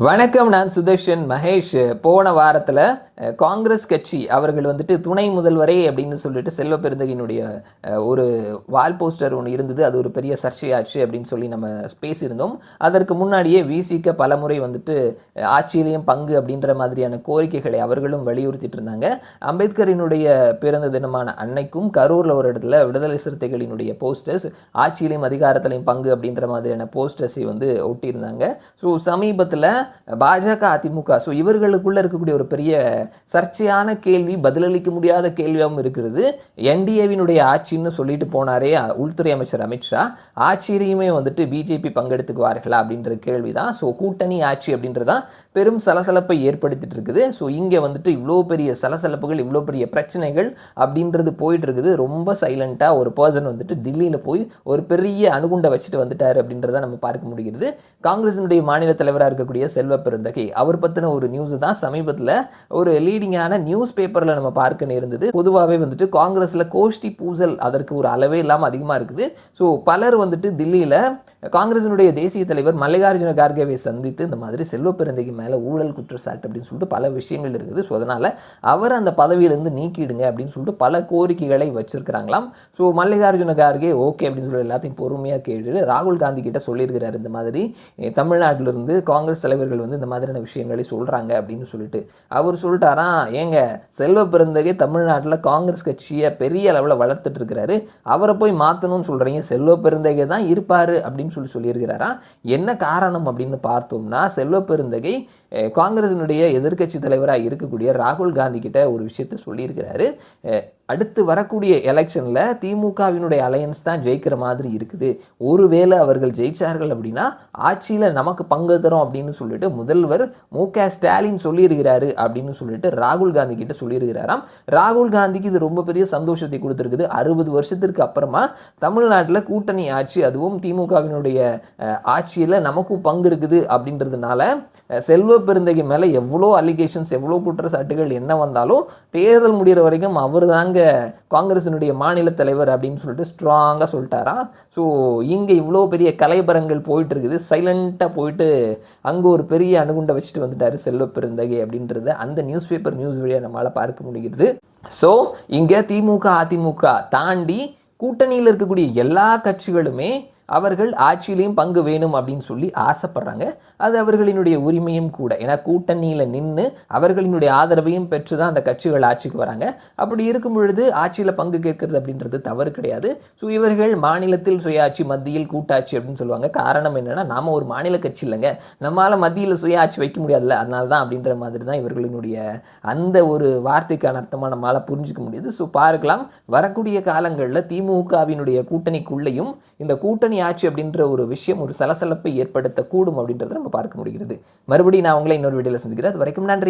வணக்கம். நான் சுதர்ஷன் மகேஷ். போன வாரத்தில் காங்கிரஸ் கட்சி அவர்கள் வந்துட்டு துணை முதல்வரே அப்படின்னு சொல்லிட்டு செல்வ பெருந்தகையினுடைய ஒரு வால் போஸ்டர் ஒன்று இருந்தது. அது ஒரு பெரிய சர்ச்சையாச்சு அப்படின்னு சொல்லி நம்ம பேசியிருந்தோம். அதற்கு முன்னாடியே விசிக பலமுறை வந்துட்டு ஆட்சியிலையும் பங்கு அப்படின்ற மாதிரியான கோரிக்கைகளை அவர்களும் வலியுறுத்திட்டு இருந்தாங்க. அம்பேத்கரினுடைய பிறந்த தினமான அன்னைக்கும் கரூரில் ஒரு இடத்துல விடுதலை சிறுத்தைகளினுடைய போஸ்டர்ஸ் ஆட்சியிலையும் அதிகாரத்திலையும் பங்கு அப்படின்ற மாதிரியான போஸ்டர்ஸை வந்து ஒட்டியிருந்தாங்க. ஸோ சமீபத்தில் பாஜக அதிமுக ஸோ இவர்களுக்குள்ள இருக்கக்கூடிய ஒரு பெரிய சர்ச்சையான கேள்வி, பதிலளிக்க முடியாத கேள்வியாகவும் இருக்கிறது. என்டிஏவினுடைய ஆட்சின்னு சொல்லிட்டு போனாரே உள்துறை அமைச்சர் அமித்ஷா, ஆட்சியிலையுமே வந்துட்டு பிஜேபி பங்கெடுத்துக்குவார்களா அப்படின்ற கேள்வி தான். ஸோ கூட்டணி ஆட்சி அப்படின்றதான் பெரும் சலசலப்பை ஏற்படுத்திட்டு இருக்குது. ஸோ இங்கே வந்துட்டு இவ்வளோ பெரிய சலசலப்புகள், இவ்வளோ பெரிய பிரச்சனைகள் அப்படின்றது போயிட்டு இருக்குது. ரொம்ப சைலண்ட்டாக ஒரு பர்சன் வந்துட்டு தில்லியில் போய் ஒரு பெரிய அணுகுண்டை வச்சுட்டு வந்துட்டார் அப்படின்றத நம்ம பார்க்க முடிகிறது. காங்கிரசினுடைய மாநில தலைவராக இருக்கக்கூடிய செல்வ பெருந்தகை அவர் பற்றின ஒரு நியூஸ் தான் சமீபத்தில் ஒரு லீடிங்கான நியூஸ் பேப்பரில் நம்ம பார்க்க நேர்ந்தது. பொதுவாகவே வந்துட்டு காங்கிரஸில் கோஷ்டி பூசல் அதற்கு ஒரு அளவே இல்லாமல் அதிகமாக இருக்குது. ஸோ பலர் வந்துட்டு தில்லியில் காங்கிரசினுடைய தேசிய தலைவர் மல்லிகார்ஜுன கார்கேவை சந்தித்து இந்த மாதிரி செல்வ பெருந்தகை மேலே ஊழல் குற்றச்சாட்டு அப்படின்னு சொல்லிட்டு பல விஷயங்கள் இருக்குது. ஸோ அதனால் அவர் அந்த பதவியிலிருந்து நீக்கிடுங்க அப்படின்னு சொல்லிட்டு பல கோரிக்கைகளை வச்சிருக்கிறாங்களாம். ஸோ மல்லிகார்ஜுன கார்கே ஓகே அப்படின்னு சொல்லி எல்லாத்தையும் பொறுமையாக கேட்டு ராகுல் காந்தி கிட்ட சொல்லியிருக்கிறார், இந்த மாதிரி தமிழ்நாட்டிலிருந்து காங்கிரஸ் தலைவர்கள் வந்து இந்த மாதிரியான விஷயங்களை சொல்கிறாங்க அப்படின்னு சொல்லிட்டு. அவர் சொல்லிட்டாராம், ஏங்க செல்வ பெருந்தகை தமிழ்நாட்டில் காங்கிரஸ் கட்சியை பெரிய அளவில் வளர்த்துட்டு இருக்கிறாரு, அவரை போய் மாற்றணும்னு சொல்கிறீங்க, செல்வ பெருந்தகை தான் இருப்பார் அப்படின்னு சொல்லியிருக்கிறாரா. என்ன காரணம் அப்படின்னு பார்த்தோம்னா, செல்வ பெருந்தகை காங்கிரசினுடைய எதிர்க்கட்சி தலைவராக இருக்கக்கூடிய ராகுல் காந்தி கிட்ட ஒரு விஷயத்த சொல்லியிருக்கிறாரு. அடுத்து வரக்கூடிய எலெக்ஷனில் திமுகவினுடைய அலையன்ஸ் தான் ஜெயிக்கிற மாதிரி இருக்குது, ஒருவேளை அவர்கள் ஜெயிச்சார்கள் அப்படின்னா ஆட்சியில் நமக்கு பங்கு தரும் அப்படின்னு சொல்லிட்டு முதல்வர் மு.க. ஸ்டாலின் சொல்லியிருக்கிறாரு அப்படின்னு சொல்லிட்டு ராகுல் காந்தி கிட்ட சொல்லியிருக்கிறாராம். ராகுல் காந்திக்கு இது ரொம்ப பெரிய சந்தோஷத்தை கொடுத்துருக்குது. 60 வருஷத்திற்கு அப்புறமா தமிழ்நாட்டில் கூட்டணி ஆட்சி, அதுவும் திமுகவினுடைய ஆட்சியில் நமக்கும் பங்கு இருக்குது அப்படின்றதுனால செல்வ பெருந்தகை மேலே எவ்வளோ அலிகேஷன்ஸ், எவ்வளோ குற்றச்சாட்டுகள் என்ன வந்தாலும் தேர்தல் முடிகிற வரைக்கும் அவர் தாங்க காங்கிரசினுடைய மாநில தலைவர் அப்படின்னு சொல்லிட்டு ஸ்ட்ராங்காக சொல்லிட்டாராம். ஸோ இங்கே இவ்வளோ பெரிய கலைபரங்கள் போயிட்டு இருக்குது. சைலண்ட்டாக போயிட்டு அங்கே ஒரு பெரிய அணுகுண்டை வச்சுட்டு வந்துட்டார் செல்வ பெருந்தகை அப்படின்றத அந்த நியூஸ் பேப்பர் நியூஸ் வழியாக நம்மளால் பார்க்க முடிகிறது. ஸோ இங்கே திமுக அதிமுக தாண்டி கூட்டணியில் இருக்கக்கூடிய எல்லா கட்சிகளுமே அவர்கள் ஆட்சியிலையும் பங்கு வேணும் அப்படின்னு சொல்லி ஆசைப்படுறாங்க. அது அவர்களினுடைய உரிமையும் கூட. ஏன்னா கூட்டணியில் நின்று அவர்களினுடைய ஆதரவையும் பெற்று தான் அந்த கட்சிகள் ஆட்சிக்கு வராங்க. அப்படி இருக்கும் பொழுது ஆட்சியில் பங்கு கேட்கறது அப்படின்றது தவறு கிடையாது. ஸோ இவர்கள் மாநிலத்தில் சுயாட்சி, மத்தியில் கூட்டாட்சி அப்படின்னு சொல்லுவாங்க. காரணம் என்னென்னா, நாம் ஒரு மாநில கட்சி இல்லைங்க, நம்மளால் மத்தியில் சுயாட்சி வைக்க முடியாதுல்ல, அதனால தான் அப்படின்ற மாதிரி தான் இவர்களினுடைய அந்த ஒரு வார்த்தைக்கான அர்த்தமாக நம்மளால் புரிஞ்சிக்க முடியுது. ஸோ பார்க்கலாம், வரக்கூடிய காலங்களில் திமுகவினுடைய கூட்டணிக்குள்ளேயும் இந்த கூட்டணி ஆட்சி அப்படின்ற ஒரு விஷயம் ஒரு சலசலப்பை ஏற்படுத்தக்கூடும் அப்படின்றத நம்ம பார்க்க முடிகிறது. மறுபடியும் நான் உங்களை இன்னொரு வீடியோவில் சந்திக்கிறேன். அது வரைக்கும் நன்றி.